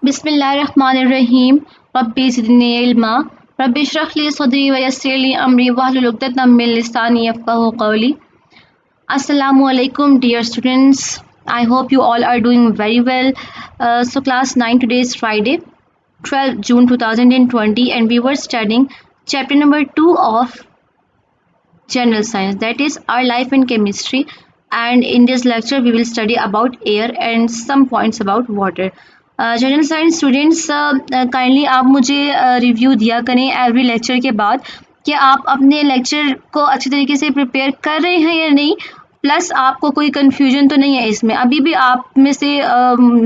बिस्मिल्लाहिर्रहमानिर्रहीम। Rabbi ज़िदनी इल्मा। Rabbi इश्रह ली सदरी व यस्सिर ली अमरी वहलुल उक़दतम मिन लिसानी यफ़क़हू क़ौली। Assalamu alaikum, dear students. I hope you all are doing very well. So class 9, today is Friday, 12 June 2020, and we were studying chapter number 2 of general science, that is our life in chemistry. And in this lecture we will study about air and some points about water. General science students, kindly आप मुझे review दिया करें every lecture के बाद कि आप अपने lecture को अच्छी तरीके से प्रिपेयर कर रहे हैं या नहीं, प्लस आपको कोई कन्फ्यूजन तो नहीं है इसमें। अभी भी आप में से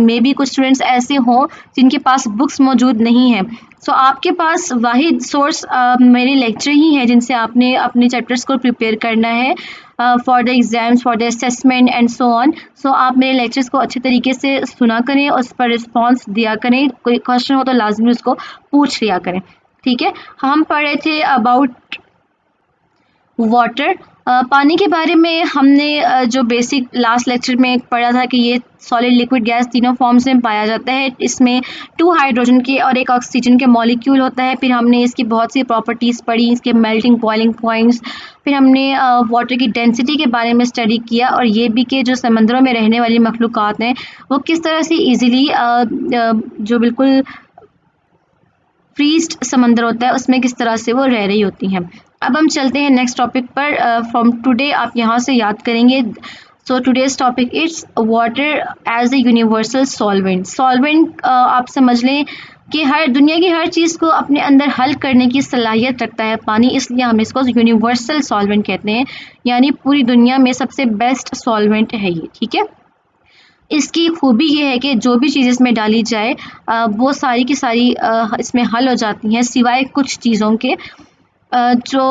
मे बी कुछ स्टूडेंट्स ऐसे हों जिनके पास बुक्स मौजूद नहीं हैं। सो आपके पास वाहिद सोर्स मेरे लेक्चर ही है जिनसे आपने अपने चैप्टर्स को प्रिपेयर करना है for the exams, for the assessment and so on. So आप मेरे लेक्चर्स को अच्छे तरीके से सुना करें, उस पर रिस्पॉन्स दिया करें, कोई क्वेश्चन हो तो लाजमी उसको पूछ लिया करें, ठीक है। हम पढ़ रहे थे अबाउट वाटर। पानी के बारे में हमने जो बेसिक लास्ट लेक्चर में पढ़ा था कि ये सॉलिड, लिक्विड, गैस तीनों फॉर्म्स में पाया जाता है। इसमें 2 हाइड्रोजन के और 1 ऑक्सीजन के मॉलिक्यूल होता है। फिर हमने इसकी बहुत सी प्रॉपर्टीज़ पढ़ी, इसके मेल्टिंग, बॉइलिंग पॉइंट्स। फिर हमने वाटर की डेंसिटी के बारे में स्टडी किया और ये भी कि जो समंदरों में रहने वाली मखलूक़ात हैं वो किस तरह से ईज़िली जो बिल्कुल फ्रीज्ड समंदर होता है उसमें किस तरह से वो रह रही होती हैं। अब हम चलते हैं नेक्स्ट टॉपिक पर। फ्रॉम टुडे आप यहाँ से याद करेंगे। So today's topic is water as a universal solvent. Solvent आप समझ लें कि हर दुनिया की हर चीज़ को अपने अंदर हल करने की सलाहियत रखता है पानी, इसलिए हम इसको यूनिवर्सल सॉल्वेंट कहते हैं, यानी पूरी दुनिया में सबसे बेस्ट सॉल्वेंट है ये, ठीक है। इसकी खूबी ये है कि जो भी चीज़ इसमें डाली जाए वो सारी की सारी इसमें हल हो जाती हैं, सिवाय कुछ चीज़ों के। जो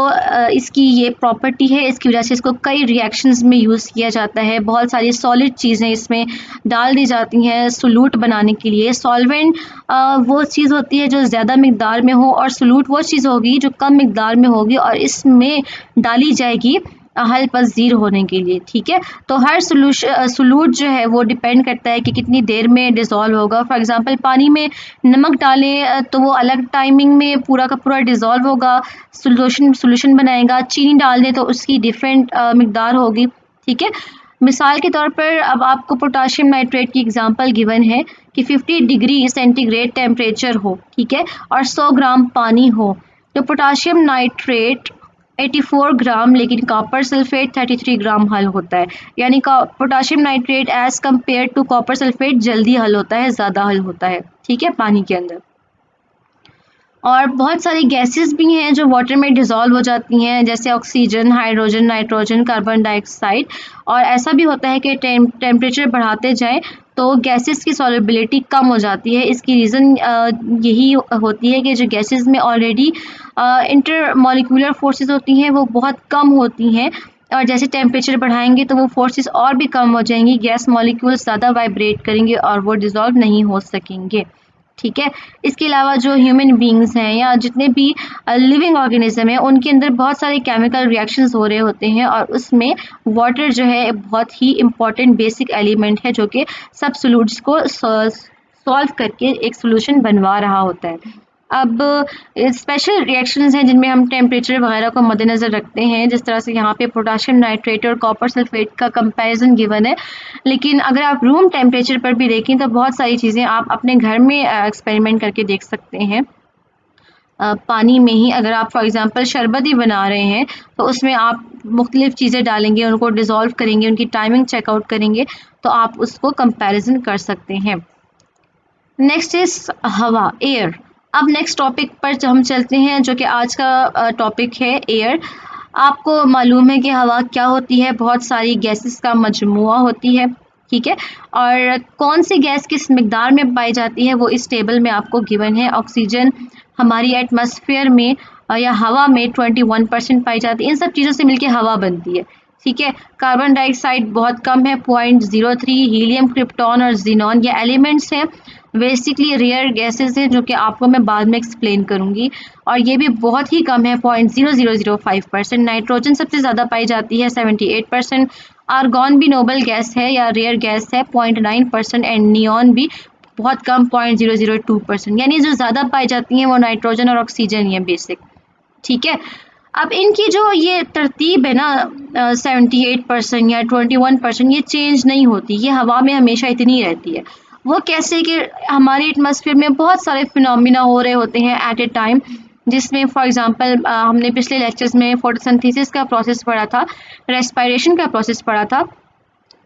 इसकी ये प्रॉपर्टी है, इसकी वजह से इसको कई रिएक्शंस में यूज़ किया जाता है। बहुत सारी सॉलिड चीज़ें इसमें डाल दी जाती हैं सोल्यूट बनाने के लिए। सॉल्वेंट वो चीज़ होती है जो ज़्यादा मिकदार में हो, और सोल्यूट वो चीज़ होगी जो कम मिकदार में होगी और इसमें डाली जाएगी हल पज़ीर होने के लिए, ठीक है। तो हर सोल्यूट जो है वो डिपेंड करता है कि कितनी देर में डिज़ोल्व होगा। फॉर एग्ज़ाम्पल पानी में नमक डालें तो वो अलग टाइमिंग में पूरा का पूरा डिज़ोल्व होगा, सोल्यूशन बनाएगा। चीनी डाल दें तो उसकी डिफरेंट मिकदार होगी, ठीक है। मिसाल के तौर पर अब आपको पोटाशियम नाइट्रेट की एग्जांपल गिवन है कि 50 डिग्री सेंटीग्रेड टेम्परेचर हो, ठीक है, और 100 ग्राम पानी हो, तो पोटाशियम नाइट्रेट 84 ग्राम, लेकिन कॉपर सल्फेट 33 ग्राम हल होता है। यानी potassium nitrate as compare to copper sulphate जल्दी हल होता है, ज़्यादा हल होता है, ठीक है, पानी के अंदर। और बहुत सारी गैसेस भी हैं जो वाटर में डिज़ोल्व हो जाती हैं, जैसे oxygen, hydrogen, nitrogen, carbon dioxide. और ऐसा भी होता है कि टेम्परेचर बढ़ाते जाएं तो गैसेस की सॉल्युबिलिटी कम हो जाती है। इसकी रीज़न यही होती है कि जो गैसेस में ऑलरेडी इंटर मॉलिक्यूलर फोर्सेस होती हैं वो बहुत कम होती हैं, और जैसे टेम्परेचर बढ़ाएंगे तो वो फोर्सेस और भी कम हो जाएंगी, गैस मॉलिक्यूल्स ज़्यादा वाइब्रेट करेंगे और वो डिज़ोल्व नहीं हो सकेंगे, ठीक है। इसके अलावा जो ह्यूमन बींग्स हैं या जितने भी लिविंग ऑर्गेनिज्म हैं उनके अंदर बहुत सारे केमिकल रिएक्शंस हो रहे होते हैं, और उसमें वाटर जो है बहुत ही इम्पॉर्टेंट बेसिक एलिमेंट है जो कि सब सोल्यूट्स को सॉल्व करके एक सोल्यूशन बनवा रहा होता है। अब स्पेशल रिएक्शंस हैं जिनमें हम टेम्परेचर वगैरह को मद्देनज़र रखते हैं, जिस तरह से यहाँ पे पोटाशियम नाइट्रेट और कॉपर सल्फेट का कंपैरिजन गिवन है। लेकिन अगर आप रूम टेम्परेचर पर भी देखें तो बहुत सारी चीज़ें आप अपने घर में एक्सपेरिमेंट करके देख सकते हैं। पानी में ही अगर आप फॉर एग्ज़ाम्पल शरबत ही बना रहे हैं तो उसमें आप मुख्तलिफ़ चीज़ें डालेंगे, उनको डिज़ोल्व करेंगे, उनकी टाइमिंग चेकआउट करेंगे, तो आप उसको कंपैरिजन कर सकते हैं। नेक्स्ट इज़ हवा, एयर। अब नेक्स्ट टॉपिक पर हम चलते हैं जो कि आज का टॉपिक है एयर। आपको मालूम है कि हवा क्या होती है, बहुत सारी गैसेस का मजमुआ होती है, ठीक है। और कौन सी गैस किस मिकदार में पाई जाती है वो इस टेबल में आपको गिवन है। ऑक्सीजन हमारी एटमॉस्फेयर में या हवा में 21% पाई जाती है। इन सब चीज़ों से मिलकर हवा बनती है, ठीक है। कार्बन डाइऑक्साइड बहुत कम है, 0.03। हीलियम, क्रिप्टॉन और जीनॉन ये एलिमेंट्स हैं, बेसिकली रेयर गैसेस हैं जो कि आपको मैं बाद में एक्सप्लेन करूंगी, और ये भी बहुत ही कम है, 0.0005%। नाइट्रोजन सबसे ज़्यादा पाई जाती है, 78%। आर्गॉन भी नोबल गैस है या रेयर गैस है, 0.9%। एंड नियॉन भी बहुत कम 0.002%, यानी जो ज़्यादा पाई जाती हैं वो नाइट्रोजन और ऑक्सीजन ही है बेसिक। ठीक है, अब इनकी जो ये तरतीब है ना 78% या 21%, ये चेंज नहीं होती, ये हवा में हमेशा इतनी रहती है। वो कैसे कि हमारे एटमॉस्फेयर में बहुत सारे फिनोमिना हो रहे होते हैं एट ए टाइम, जिसमें फॉर एग्जांपल हमने पिछले लेक्चर्स में फोटोसिंथेसिस का प्रोसेस पढ़ा था, रेस्पिरेशन का प्रोसेस पढ़ा था।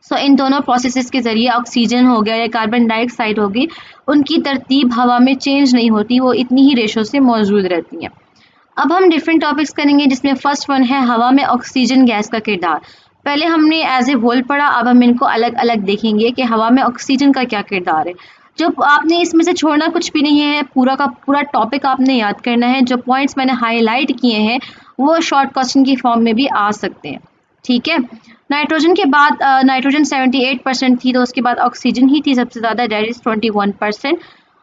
सो इन दोनों प्रोसेसेस के ज़रिए ऑक्सीजन हो गया या कार्बन डाइऑक्साइड होगी, उनकी तरतीब हवा में चेंज नहीं होती, वो इतनी ही रेशो से मौजूद रहती हैं। अब हम डिफरेंट टॉपिक्स करेंगे, जिसमें फर्स्ट वन है हवा में ऑक्सीजन गैस का किरदार। पहले हमने एज ए होल पढ़ा, अब हम इनको अलग अलग देखेंगे कि हवा में ऑक्सीजन का क्या किरदार है। जो आपने इसमें से छोड़ना कुछ भी नहीं है, पूरा का पूरा टॉपिक आपने याद करना है। जो पॉइंट्स मैंने हाईलाइट किए हैं वो शॉर्ट क्वेश्चन की फॉर्म में भी आ सकते हैं। ठीक है, नाइट्रोजन के बाद नाइट्रोजन 78% थी, तो उसके बाद ऑक्सीजन ही थी सबसे ज़्यादा, डेट इज़ 21%।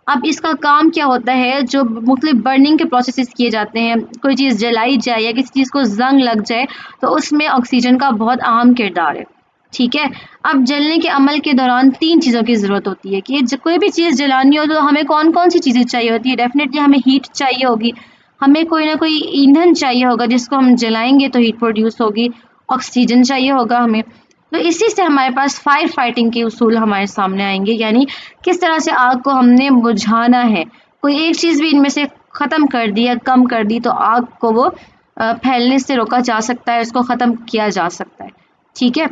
अब इसका काम क्या होता है, जो मुख्तलिफ बर्निंग के प्रोसेसेस किए जाते हैं, कोई चीज़ जलाई जाए या किसी चीज़ को जंग लग जाए, तो उसमें ऑक्सीजन का बहुत अहम किरदार है। ठीक है, अब जलने के अमल के दौरान 3 चीज़ों की ज़रूरत होती है कि कोई भी चीज़ जलानी हो तो हमें कौन कौन सी चीज़ें चाहिए होती है। डेफिनेटली हमें हीट चाहिए होगी, हमें कोई ना कोई ईंधन चाहिए होगा जिसको हम जलाएंगे तो हीट प्रोड्यूस होगी, ऑक्सीजन चाहिए होगा हमें। तो इसी से हमारे पास फायर फाइटिंग के उसूल हमारे सामने आएंगे, यानी किस तरह से आग को हमने बुझाना है। कोई एक चीज़ भी इनमें से ख़त्म कर दी या कम कर दी तो आग को वो फैलने से रोका जा सकता है, उसको ख़त्म किया जा सकता है। ठीक है,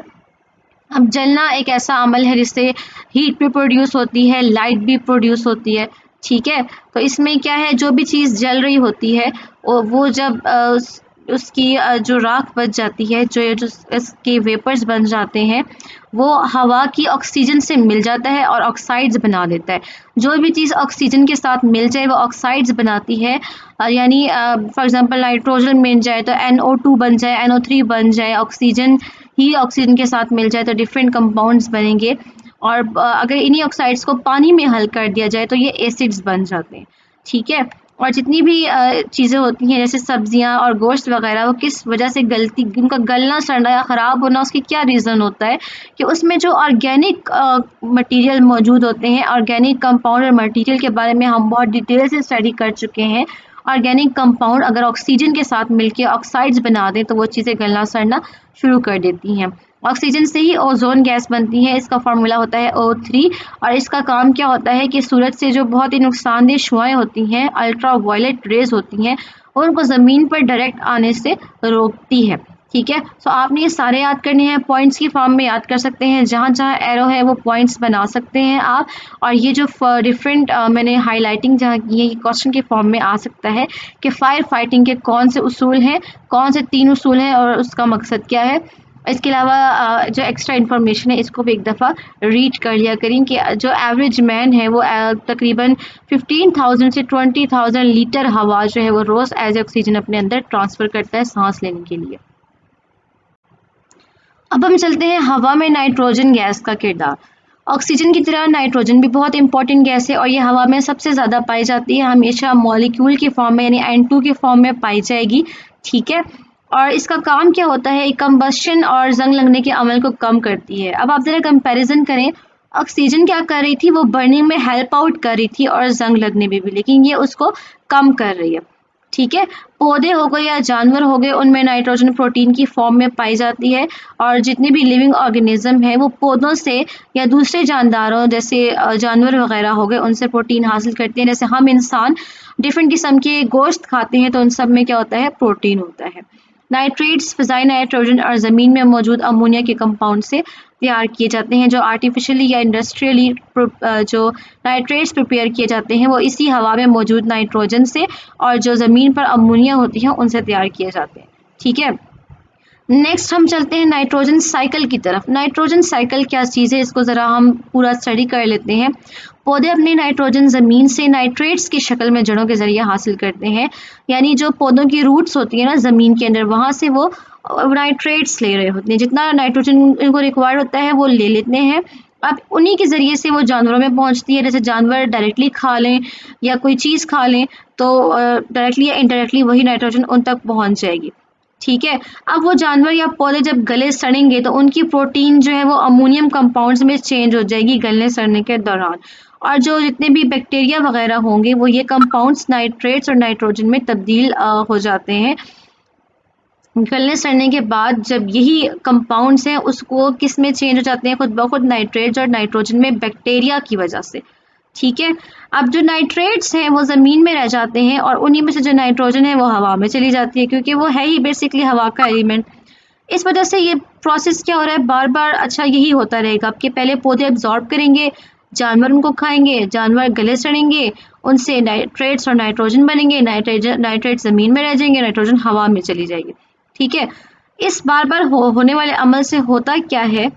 अब जलना एक ऐसा अमल है जिससे हीट भी प्रोड्यूस होती है, लाइट भी प्रोड्यूस होती है। ठीक है, तो इसमें क्या है, जो भी चीज़ जल रही होती है वो जब उसकी जो राख बच जाती है, जो इसके वेपर्स बन जाते हैं, वो हवा की ऑक्सीजन से मिल जाता है और ऑक्साइड्स बना देता है। जो भी चीज़ ऑक्सीजन के साथ मिल जाए वो ऑक्साइड्स बनाती है, यानी फॉर एग्जांपल नाइट्रोजन मिल जाए तो NO2 बन जाए, NO3 बन जाए, ऑक्सीजन ही ऑक्सीजन के साथ मिल जाए तो डिफरेंट कंपाउंड्स बनेंगे। और अगर इन्हीं ऑक्साइड्स को पानी में हल कर दिया जाए तो ये एसिड्स बन जाते हैं। ठीक है, और जितनी भी चीज़ें होती हैं जैसे सब्जियां और गोश्त वगैरह, वो किस वजह से गलती, उनका गलना सड़ना या ख़राब होना, उसकी क्या रीज़न होता है कि उसमें जो ऑर्गेनिक मटेरियल मौजूद होते हैं, ऑर्गेनिक कंपाउंड और मटेरियल के बारे में हम बहुत डिटेल से स्टडी कर चुके हैं। ऑर्गेनिक कंपाउंड अगर ऑक्सीजन के साथ मिलकर ऑक्साइड्स बना दें तो वो चीज़ें गलना सड़ना शुरू कर देती हैं। ऑक्सीजन से ही ओजोन गैस बनती है, इसका फार्मूला होता है O3। और इसका काम क्या होता है कि सूरज से जो बहुत ही नुकसानदेह शुआएं होती हैं, अल्ट्रा वायलेट रेज होती हैं, उनको ज़मीन पर डायरेक्ट आने से रोकती है। ठीक है, सो आपने ये सारे याद करने हैं, पॉइंट्स की फॉर्म में याद कर सकते हैं, जहाँ जहाँ एरो है वो पॉइंट्स बना सकते हैं आप। और ये जो डिफरेंट मैंने हाईलाइटिंग जहाँ की है, ये क्वेश्चन के फॉर्म में आ सकता है कि फायर फाइटिंग के कौन से उसूल हैं, कौन से 3 उसूल हैं और उसका मकसद क्या है। इसके अलावा जो एक्स्ट्रा इन्फॉर्मेशन है इसको भी एक दफ़ा रीड कर लिया करें कि जो एवरेज मैन है वो तकरीबन 15,000 से 20,000 लीटर हवा जो है वो रोज़ एज ऑक्सीजन अपने अंदर ट्रांसफ़र करता है सांस लेने के लिए। अब हम चलते हैं हवा में नाइट्रोजन गैस का किरदार। ऑक्सीजन की तरह नाइट्रोजन भी बहुत इंपॉर्टेंट गैस है और ये हवा में सबसे ज़्यादा पाई जाती है, हमेशा मॉलिक्यूल की फॉर्म में यानी N2 की फॉर्म में पाई जाएगी। ठीक है, और इसका काम क्या होता है, कंबस्शन और जंग लगने के अमल को कम करती है। अब आप ज़रा कंपैरिजन करें, ऑक्सीजन क्या कर रही थी, वो बर्निंग में हेल्प आउट कर रही थी और जंग लगने में भी, लेकिन ये उसको कम कर रही है। ठीक है, पौधे हो गए या जानवर हो गए, उनमें नाइट्रोजन प्रोटीन की फॉर्म में पाई जाती है और जितने भी लिविंग ऑर्गेनिज्म है वो पौधों से या दूसरे जानदारों जैसे जानवर वगैरह हो गए उनसे प्रोटीन हासिल करते हैं। जैसे हम इंसान डिफरेंट किस्म के गोश्त खाते हैं तो उन सब में क्या होता है, प्रोटीन होता है। नाइट्रेट्स फ़िज़ाई नाइट्रोजन और ज़मीन में मौजूद अमोनिया के कंपाउंड से तैयार किए जाते हैं। जो आर्टिफिशियली या इंडस्ट्रियली जो नाइट्रेट्स प्रिपेयर किए जाते हैं वो इसी हवा में मौजूद नाइट्रोजन से, और जो ज़मीन पर अमोनिया होती है उनसे तैयार किए जाते हैं। ठीक है, नेक्स्ट हम चलते हैं नाइट्रोजन साइकिल की तरफ। नाइट्रोजन साइकिल क्या चीज़ है, इसको ज़रा हम पूरा स्टडी कर लेते हैं। पौधे अपने नाइट्रोजन ज़मीन से नाइट्रेट्स की शक्ल में जड़ों के ज़रिए हासिल करते हैं, यानी जो पौधों की रूट्स होती है ना ज़मीन के अंदर, वहाँ से वो नाइट्रेट्स ले रहे होते हैं, जितना नाइट्रोजन इनको रिक्वायर्ड होता है वो ले लेते हैं। अब उन्हीं के ज़रिए से वो जानवरों में पहुँचती है, जैसे जानवर डायरेक्टली खा लें या कोई चीज़ खा लें तो डायरेक्टली या इनडायरेक्टली वही नाइट्रोजन उन तक पहुँच जाएगी। ठीक है, अब वो जानवर या पौधे जब गले सड़ेंगे तो उनकी प्रोटीन जो है वो अमोनियम कंपाउंड्स में चेंज हो जाएगी गलने सड़ने के दौरान, और जो जितने भी बैक्टीरिया वगैरह होंगे वो ये कंपाउंड्स नाइट्रेट्स और नाइट्रोजन में तब्दील हो जाते हैं। गलने सड़ने के बाद जब यही कंपाउंड्स हैं उसको किस में चेंज हो जाते हैं, खुद ब खुद नाइट्रेट्स और नाइट्रोजन में बैक्टीरिया की वजह से। ठीक है, अब जो नाइट्रेट्स हैं वो ज़मीन में रह जाते हैं और उन्हीं में से जो नाइट्रोजन है वो हवा में चली जाती है, क्योंकि वो है ही बेसिकली हवा का एलिमेंट। इस वजह से ये प्रोसेस क्या हो रहा है बार बार, अच्छा यही होता रहेगा। आपके पहले पौधे एब्जॉर्ब करेंगे, जानवर उनको खाएंगे, जानवर गले सड़ेंगे, उनसे नाइट्रेट्स और नाइट्रोजन बनेंगे, नाइट्रेट ज़मीन में रह जाएंगे, नाइट्रोजन हवा में चली जाएगी। ठीक है, इस बार बार होने वाले अमल से होता क्या है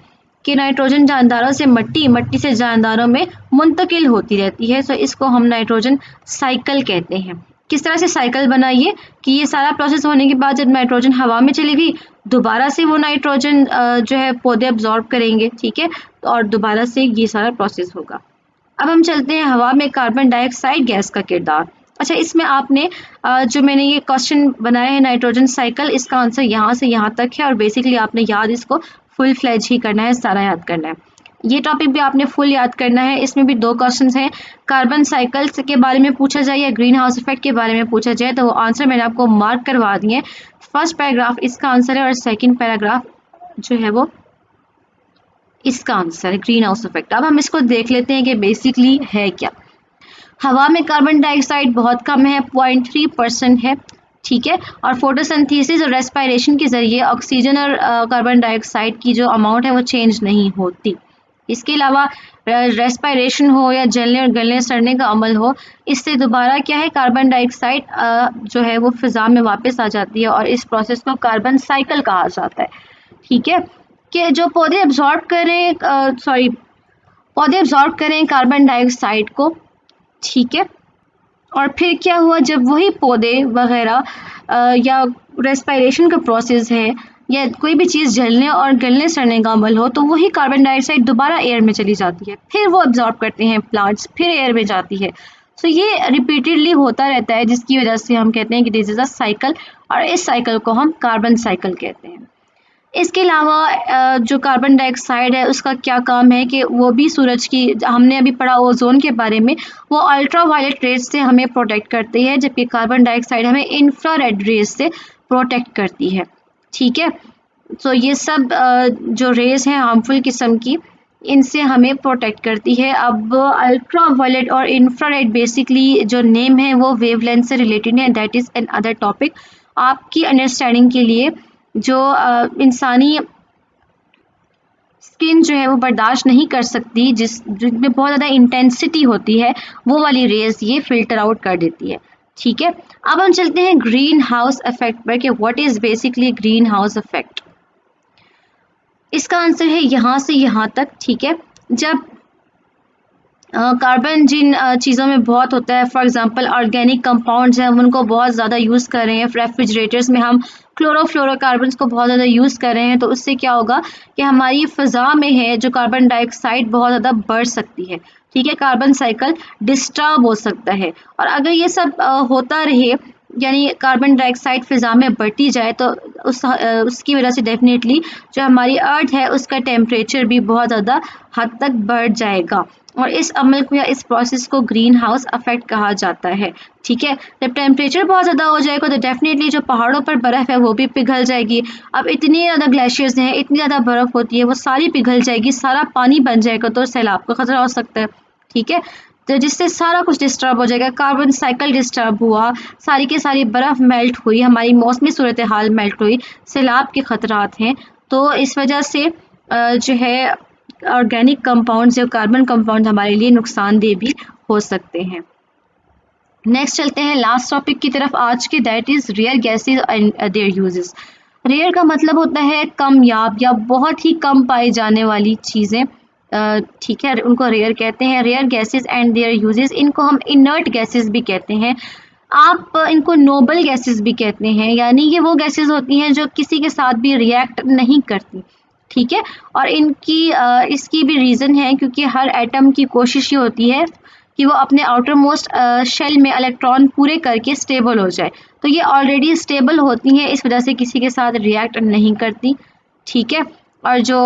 कि नाइट्रोजन जानदारों से मट्टी, मट्टी से जानदारों में मुंतकिल होती रहती है। सो इसको हम नाइट्रोजन साइकिल कहते हैं। किस तरह से साइकिल बनाइए कि ये सारा प्रोसेस होने के बाद जब नाइट्रोजन हवा में चली गई, दोबारा से वो नाइट्रोजन जो है पौधे अब्जॉर्ब करेंगे। ठीक है, और दोबारा से ये सारा प्रोसेस होगा। अब हम चलते हैं हवा में कार्बन डाइऑक्साइड गैस का किरदार। अच्छा, इसमें आपने जो मैंने ये क्वेश्चन बनाया है नाइट्रोजन साइकिल, इसका आंसर यहाँ से यहाँ तक है और बेसिकली आपने याद इसको फुल फ्लैज ही करना है, सारा याद करना है। ये टॉपिक भी आपने फुल याद करना है। इसमें भी 2 क्वेश्चंस हैं, कार्बन साइकिल्स के बारे में पूछा जाए या ग्रीन हाउस इफेक्ट के बारे में पूछा जाए, तो वो आंसर मैंने आपको मार्क करवा दिए। फर्स्ट पैराग्राफ इसका आंसर है और सेकेंड पैराग्राफ जो है वो इसका आंसर है, ग्रीन हाउस इफेक्ट। अब हम इसको देख लेते हैं कि बेसिकली है क्या। हवा में कार्बन डाइऑक्साइड बहुत कम है, 0.3% है। ठीक है, और फोटोसिंथेसिस और रेस्पिरेशन के जरिए ऑक्सीजन और कार्बन डाइऑक्साइड की जो अमाउंट है वो चेंज नहीं होती। इसके अलावा रेस्पिरेशन हो या जलने और गलने सड़ने का अमल हो, इससे दोबारा क्या है कार्बन डाइऑक्साइड जो है वो फिजा में वापस आ जाती है और इस प्रोसेस को कार्बन साइकिल कहा जाता है। ठीक है, कि जो पौधे एब्जॉर्ब करें पौधे एब्जॉर्ब करें कार्बन डाइऑक्साइड को। ठीक है, और फिर क्या हुआ जब वही पौधे वगैरह या रेस्पिरेशन का प्रोसेस है या कोई भी चीज़ जलने और गलने सड़ने का अमल हो, तो वही कार्बन डाइऑक्साइड दोबारा एयर में चली जाती है, फिर वो एब्जॉर्ब करते हैं प्लांट्स, फिर एयर में जाती है। सो ये रिपीटेडली होता रहता है, जिसकी वजह से हम कहते हैं कि दिस इज़ अ साइकिल और इस साइकिल को हम कार्बन साइकिल कहते हैं। इसके अलावा जो कार्बन डाइऑक्साइड है उसका क्या काम है कि वो भी सूरज की, हमने अभी पढ़ा ओजोन के बारे में, वो अल्ट्रा वायलेट रेज से हमें प्रोटेक्ट करती है, जबकि कार्बन डाइऑक्साइड हमें इंफ्रारेड रेज से प्रोटेक्ट करती है। ठीक है, तो ये सब जो रेज हैं हार्मफुल किस्म की, इनसे हमें प्रोटेक्ट करती है। अब अल्ट्रा वायलेट और इंफ्रारेड बेसिकली जो नेम है वो वेवलेंथ से रिलेटेड है, that is an other topic. आपकी अंडरस्टैंडिंग के लिए जो इंसानी स्किन जो है वो बर्दाश्त नहीं कर सकती, जिसमें बहुत ज़्यादा इंटेंसिटी होती है, वो वाली रेज ये फिल्टर आउट कर देती है। ठीक है, अब हम चलते हैं ग्रीन हाउस इफेक्ट पर कि what is basically green house effect. इसका आंसर है यहाँ से यहाँ तक। ठीक है, जब कार्बन जिन चीज़ों में बहुत होता है, फॉर एग्जांपल ऑर्गेनिक कंपाउंड्स हैं, हम उनको बहुत ज़्यादा यूज़ कर रहे हैं, रेफ्रिजरेटर्स में हम क्लोरोफ्लोरोकार्बन्स को बहुत ज़्यादा यूज़ कर रहे हैं, तो उससे क्या होगा कि हमारी फ़ज़ा में है जो कार्बन डाइऑक्साइड बहुत ज़्यादा बढ़ सकती है। ठीक है, कार्बन साइकिल डिस्टर्ब हो सकता है और अगर ये सब होता रहे, यानी कार्बन डाइऑक्साइड फ़िज़ा में बढ़ती जाए, तो उसकी वजह से डेफिनेटली जो हमारी अर्थ है उसका टेम्परेचर भी बहुत ज़्यादा हद तक बढ़ जाएगा और इस अमल को या इस प्रोसेस को ग्रीन हाउस इफेक्ट कहा जाता है। ठीक है, जब टेम्परेचर बहुत ज़्यादा हो जाएगा तो डेफिनेटली जो पहाड़ों पर बर्फ़ है वो भी पिघल जाएगी। अब इतनी ज़्यादा ग्लेशियर्स हैं, इतनी ज़्यादा बर्फ़ होती है, वो सारी पिघल जाएगी, सारा पानी बन जाएगा, तो सैलाब का खतरा हो सकता है। ठीक है, तो जिससे सारा कुछ डिस्टर्ब हो जाएगा, कार्बन साइकिल डिस्टर्ब हुआ, सारी की सारी बर्फ़ मेल्ट हुई, हमारी मौसमी सूरत हाल मेल्ट हुई, सैलाब के ख़तरात हैं। तो इस वजह से जो है ऑर्गेनिक कंपाउंड्स या कार्बन कंपाउंड हमारे लिए नुकसानदेह भी हो सकते हैं। नेक्स्ट चलते हैं लास्ट टॉपिक की तरफ आज के, that is rare gases and their uses. Rare का मतलब होता है कम या बहुत ही कम पाई जाने वाली चीज़ें। ठीक है, उनको रेयर कहते हैं। Rare gases and their uses, इनको हम इनर्ट गैसेज भी कहते हैं। आप इनको नोबल गैसेज भी कहते हैं, यानी ये वो गैसेज होती हैं जो किसी के साथ भी रिएक्ट नहीं करती। ठीक है, और इसकी भी रीज़न है क्योंकि हर एटम की कोशिश ये होती है कि वो अपने आउटर मोस्ट शेल में इलेक्ट्रॉन पूरे करके स्टेबल हो जाए, तो ये ऑलरेडी स्टेबल होती हैं, इस वजह से किसी के साथ रिएक्ट नहीं करती। ठीक है, और जो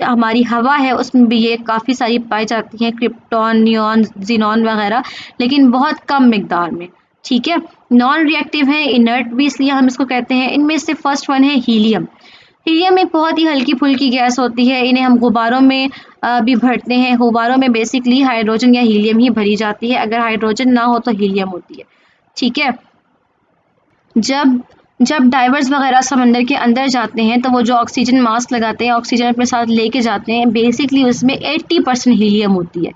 हमारी हवा है उसमें भी ये काफ़ी सारी पाई जाती हैं, क्रिप्टॉन, नियॉन, ज़ीनॉन वगैरह, लेकिन बहुत कम मिकदार में। ठीक है, नॉन रिएक्टिव है, इनर्ट भी इसलिए हम इसको कहते हैं। इनमें से फर्स्ट वन है हीलियम। हीलियम एक बहुत ही हल्की फुल्की गैस होती है, इन्हें हम गुब्बारों में भी भरते हैं। गुब्बारों में बेसिकली हाइड्रोजन या हीलियम ही भरी जाती है, अगर हाइड्रोजन ना हो तो हीलियम होती है। ठीक है, जब जब डाइवर्स वगैरह समंदर के अंदर जाते हैं तो वो जो ऑक्सीजन मास्क लगाते हैं, ऑक्सीजन अपने साथ लेके जाते हैं, बेसिकली उसमें 80% हीलियम होती है।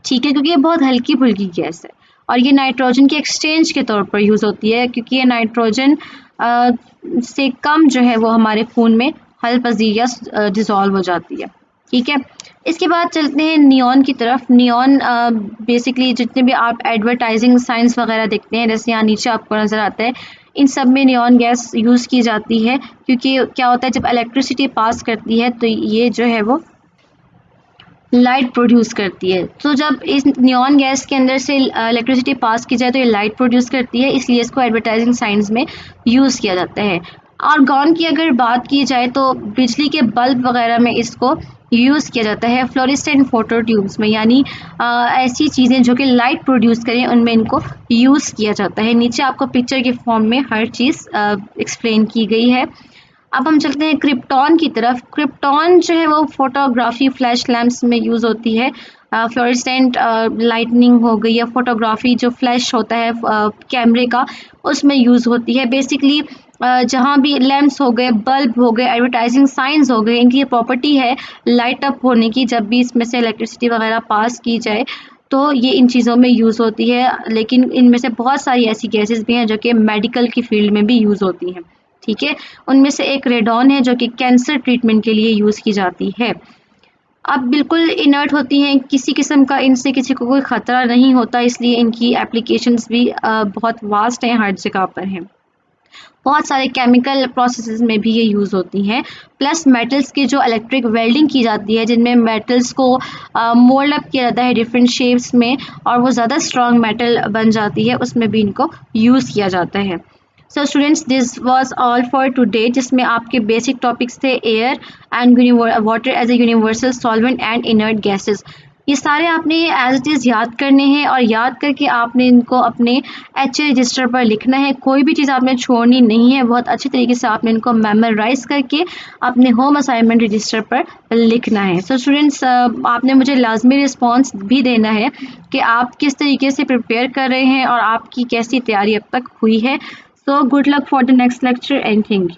ठीक है, क्योंकि ये बहुत हल्की फुल्की गैस है और ये नाइट्रोजन के एक्सचेंज के तौर पर यूज़ होती है, क्योंकि ये नाइट्रोजन से कम जो है वो हमारे खून में हल पजीर या डिज़ोल्व हो जाती है। ठीक है, इसके बाद चलते हैं नियॉन की तरफ। नियॉन बेसिकली जितने भी आप एडवर्टाइजिंग साइंस वगैरह देखते हैं, जैसे यहाँ नीचे आपको नज़र आता है, इन सब में नियॉन गैस यूज़ की जाती है, क्योंकि क्या होता है जब इलेक्ट्रिसिटी पास करती है तो ये जो है वो लाइट प्रोड्यूस करती है। तो जब इस नियॉन गैस के अंदर से इलेक्ट्रिसिटी पास की जाए तो ये लाइट प्रोड्यूस करती है, इसलिए इसको एडवर्टाइजिंग साइंस में यूज़ किया जाता है। आर्गॉन की अगर बात की जाए तो बिजली के बल्ब वगैरह में इसको यूज़ किया जाता है, फ्लोरेसेंट फोटो ट्यूब्स में, यानी ऐसी चीज़ें जो कि लाइट प्रोड्यूस करें उनमें इनको यूज़ किया जाता है। नीचे आपको पिक्चर के फॉर्म में हर चीज़ एक्सप्लेन की गई है। अब हम चलते हैं क्रिप्टॉन की तरफ। क्रिप्टॉन जो है वो फोटोग्राफी फ्लैश लैम्प्स में यूज़ होती है। फ्लोरेसेंट लाइटनिंग हो गई या फोटोग्राफी जो फ्लैश होता है कैमरे का, उसमें यूज़ होती है। बेसिकली जहाँ भी लैम्प्स हो गए, बल्ब हो गए, एडवर्टाइजिंग साइंस हो गए, इनकी ये प्रॉपर्टी है लाइट अप होने की। जब भी इसमें से इलेक्ट्रिसिटी वगैरह पास की जाए तो ये इन चीज़ों में यूज़ होती है, लेकिन इनमें से बहुत सारी ऐसी गैसेस भी हैं जो कि मेडिकल की फील्ड में भी यूज़ होती हैं। ठीक है, उनमें से एक रेडॉन है जो कि कैंसर ट्रीटमेंट के लिए यूज़ की जाती है। अब बिल्कुल इनर्ट होती हैं, किसी किस्म का इनसे किसी को कोई ख़तरा नहीं होता, इसलिए इनकी एप्लीकेशंस भी बहुत वास्ट हैं, हर जगह पर हैं। बहुत सारे केमिकल प्रोसेसेस में भी ये यूज़ होती हैं। प्लस मेटल्स की जो इलेक्ट्रिक वेल्डिंग की जाती है, जिनमें मेटल्स को मोल्ड अप किया जाता है डिफरेंट शेप्स में और वो ज़्यादा स्ट्रॉन्ग मेटल बन जाती है, उसमें भी इनको यूज़ किया जाता है। So students, this was all for today, जिसमें आपके बेसिक टॉपिक्स थे air and water as a universal solvent and inert gases. ये सारे आपने एज इट इज़ याद करने हैं और याद करके आपने इनको अपने HA रजिस्टर पर लिखना है। कोई भी चीज़ आपने छोड़नी नहीं है, बहुत अच्छी तरीके से आपने इनको मेमोराइज करके अपने होम असाइनमेंट रजिस्टर पर लिखना है। सो स्टूडेंट्स, आपने मुझे लाजमी रिस्पॉन्स भी देना है कि आप किस तरीके से प्रिपेयर कर रहे हैं और आपकी कैसी तैयारी अब तक हुई है। So good luck for the next lecture and thank you.